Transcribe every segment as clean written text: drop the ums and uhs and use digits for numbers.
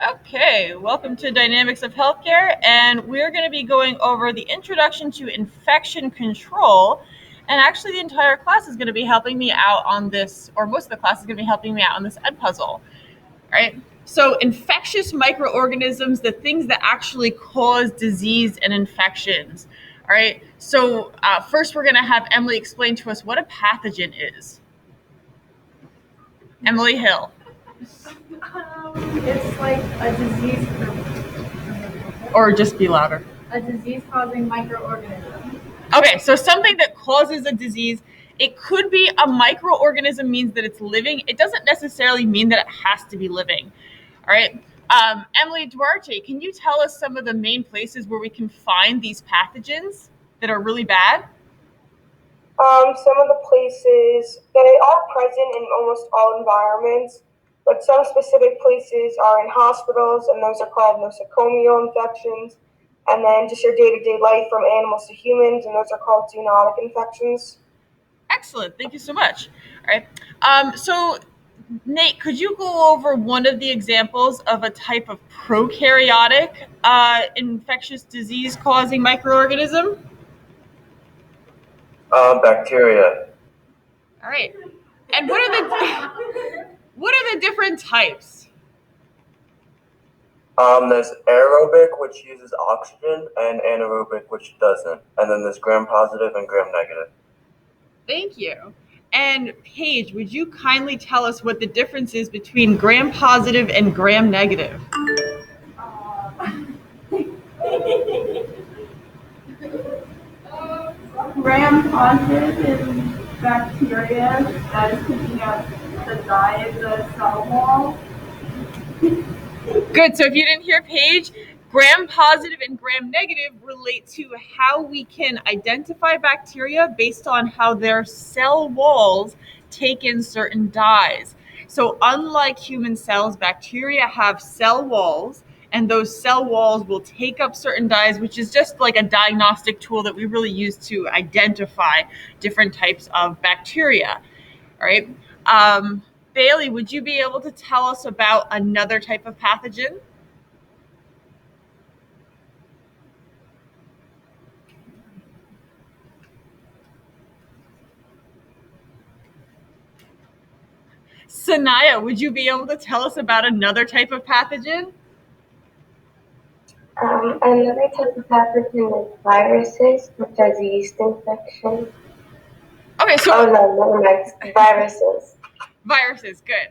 Okay, welcome to Dynamics of Healthcare, and we're going to be going over the introduction to infection control. And actually, the entire class is going to be helping me out on this, or most of the class is going to be helping me out on this Edpuzzle. All right. So, infectious microorganisms, the things that actually cause disease and infections. All right. So, first, we're going to have Emily explain to us what a pathogen is. Emily Hill. It's like a disease, Or just be louder. a disease-causing microorganism. Okay, so something that causes a disease, it could be a microorganism means that it's living. It doesn't necessarily mean that it has to be living. All right. Emily Duarte, can you tell us some of the main places where we can find these pathogens that are really bad? Some of the places, they are present in almost all environments, but some specific places are in hospitals, and those are called nosocomial infections. And then just your day-to-day life from animals to humans, and those are called zoonotic infections. Excellent. Thank you so much. All right. So, Nate, could you go over one of the examples of a type of prokaryotic infectious disease causing microorganism? Bacteria. All right. And what are the different types? There's aerobic, which uses oxygen, and anaerobic, which doesn't. And then there's gram-positive and gram-negative. Thank you. And Paige, would you kindly tell us what the difference is between gram-positive and gram-negative? Gram-positive is bacteria that is picking up the dye of the cell wall. Good. So if you didn't hear Paige, gram-positive and gram-negative relate to how we can identify bacteria based on how their cell walls take in certain dyes. So unlike human cells, bacteria have cell walls, and those cell walls will take up certain dyes, which is just like a diagnostic tool that we really use to identify different types of bacteria. All right. Bailey, would you be able to tell us about another type of pathogen? Sanaya, would you be able to tell us about another type of pathogen? Another type of pathogen is viruses, which are yeast infections. Okay, so Oh no, never mind. Viruses. viruses, good.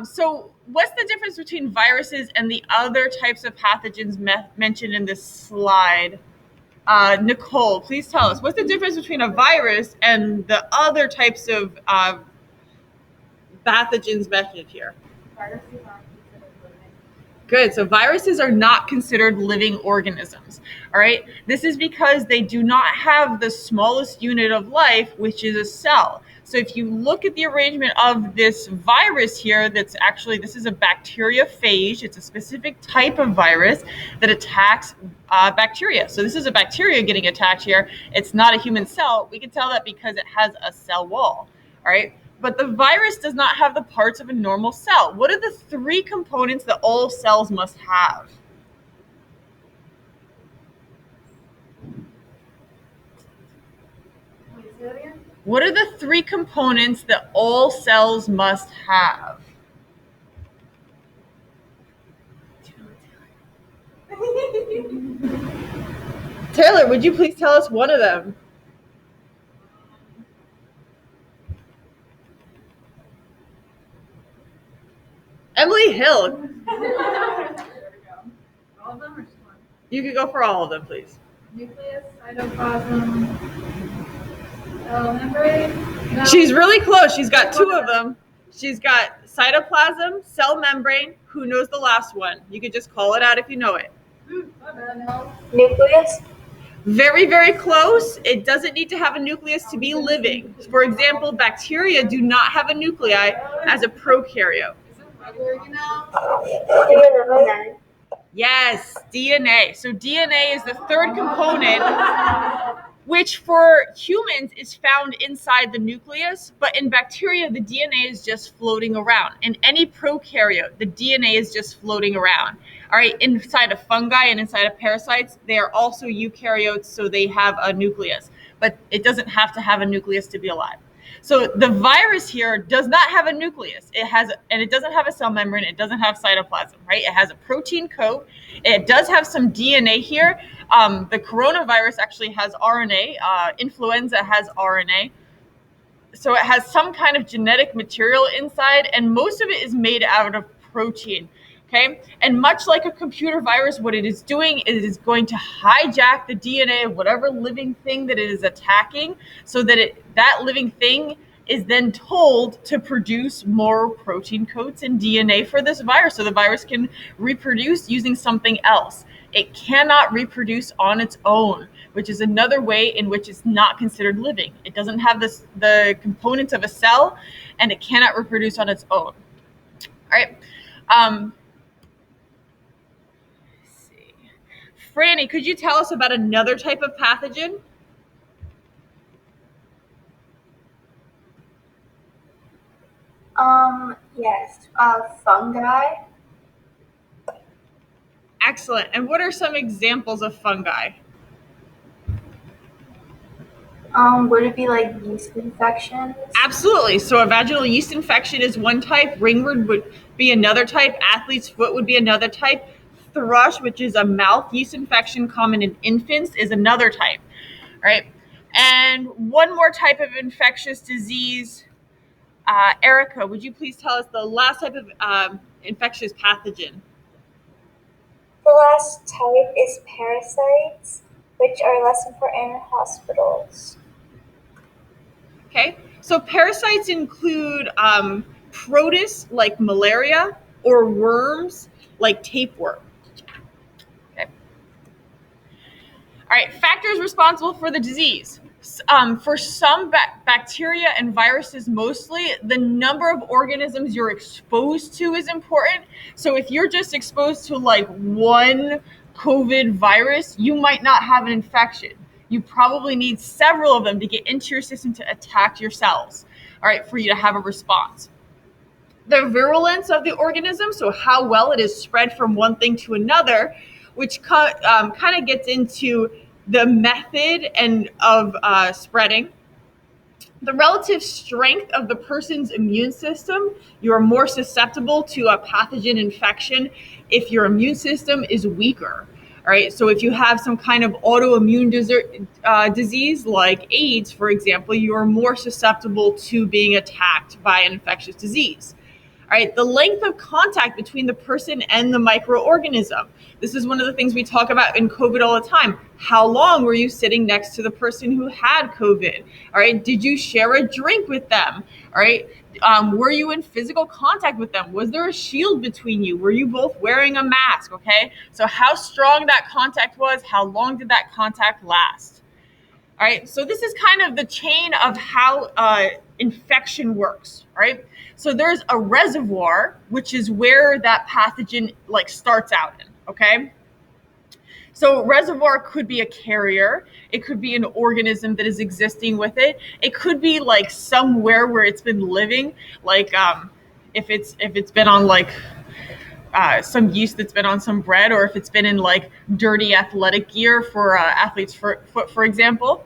So what's the difference between viruses and the other types of pathogens mentioned in this slide? Nicole, please tell us, what's the difference between a virus and the other types of pathogens mentioned here? Viruses aren't considered living. Good. So viruses are not considered living organisms. All right. This is because they do not have the smallest unit of life, which is a cell. So if you look at the arrangement of this virus here, this is a bacteriophage. It's a specific type of virus that attacks bacteria. So this is a bacteria getting attacked here. It's not a human cell. We can tell that because it has a cell wall. All right. But the virus does not have the parts of a normal cell. What are the three components that all cells must have? What are the three components that all cells must have? Taylor, would you please tell us one of them? Emily Hill. There we go. All of them or just one? You could go for all of them, please. Nucleus, cytoplasm, cell membrane. No. She's really close. She's got two of them. She's got cytoplasm, cell membrane. Who knows the last one? You could just call it out if you know it. Nucleus. Very, very close. It doesn't need to have a nucleus to be living. For example, bacteria do not have a nuclei as a prokaryote. DNA. Yes, DNA. So DNA is the third component. which for humans is found inside the nucleus, but in bacteria, the DNA is just floating around. In any prokaryote, the DNA is just floating around. All right, inside of fungi and inside of parasites, they are also eukaryotes, so they have a nucleus, but it doesn't have to have a nucleus to be alive. So the virus here does not have a nucleus. And it doesn't have a cell membrane. It doesn't have cytoplasm, right? It has a protein coat. It does have some DNA here. The coronavirus actually has RNA. Influenza has RNA. So it has some kind of genetic material inside, and most of it is made out of protein. Okay, and much like a computer virus, what it is doing is it is going to hijack the DNA of whatever living thing that it is attacking, so that that living thing is then told to produce more protein coats and DNA for this virus, so the virus can reproduce using something else. It cannot reproduce on its own, which is another way in which it's not considered living. It doesn't have the components of a cell, and it cannot reproduce on its own. All right. Let's see. Franny, could you tell us about another type of pathogen? Yes, fungi. Excellent. And what are some examples of fungi? Would it be like yeast infections? Absolutely. So a vaginal yeast infection is one type. Ringworm would be another type. Athlete's foot would be another type. Thrush, which is a mouth yeast infection common in infants, is another type. Right? And one more type of infectious disease. Erica, would you please tell us the last type of infectious pathogen? The last type is parasites, which are less important in hospitals. Okay, so parasites include protists like malaria or worms like tapeworm. Okay. All right, factors responsible for the disease. For some bacteria and viruses mostly, the number of organisms you're exposed to is important. So if you're just exposed to like one COVID virus, you might not have an infection. You probably need several of them to get into your system to attack your cells, all right, for you to have a response. The virulence of the organism, so how well it is spread from one thing to another, which kind of gets into the method and of spreading. The relative strength of the person's immune system, you are more susceptible to a pathogen infection if your immune system is weaker. All right, so if you have some kind of autoimmune disease like AIDS, for example, you are more susceptible to being attacked by an infectious disease. All right, the length of contact between the person and the microorganism. This is one of the things we talk about in COVID all the time. How long were you sitting next to the person who had COVID? All right, did you share a drink with them? All right, were you in physical contact with them? Was there a shield between you? Were you both wearing a mask? Okay, so how strong that contact was, how long did that contact last? All right, so this is kind of the chain of how infection works, right? So there's a reservoir, which is where that pathogen like starts out in, okay? So reservoir could be a carrier. It could be an organism that is existing with it. It could be like somewhere where it's been living, like if it's been on like some yeast that's been on some bread, or if it's been in like dirty athletic gear for athlete's foot, for example.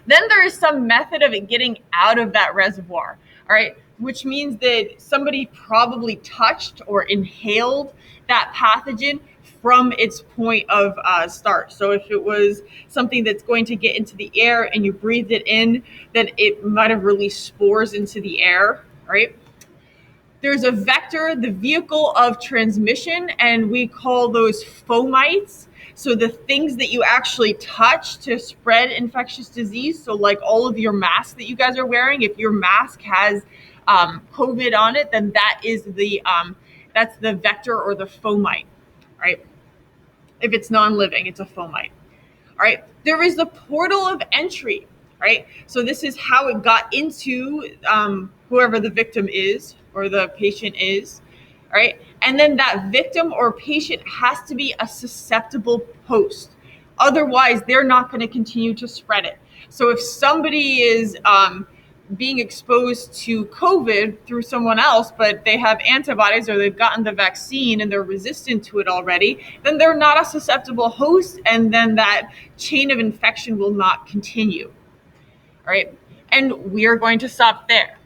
Then there is some method of it getting out of that reservoir, all right, which means that somebody probably touched or inhaled that pathogen from its point of start. So if it was something that's going to get into the air and you breathed it in, then it might have released spores into the air, right? There's a vector, the vehicle of transmission, and we call those fomites. So the things that you actually touch to spread infectious disease. So like all of your masks that you guys are wearing, if your mask has COVID on it, then that is that's the vector or the fomite, right? If it's non-living, it's a fomite. All right. There is the portal of entry, right? So this is how it got into whoever the victim is or the patient is, all right? And then that victim or patient has to be a susceptible host. Otherwise, they're not going to continue to spread it. So if somebody is being exposed to COVID through someone else, but they have antibodies or they've gotten the vaccine and they're resistant to it already, then they're not a susceptible host, and then that chain of infection will not continue. All right. And we are going to stop there.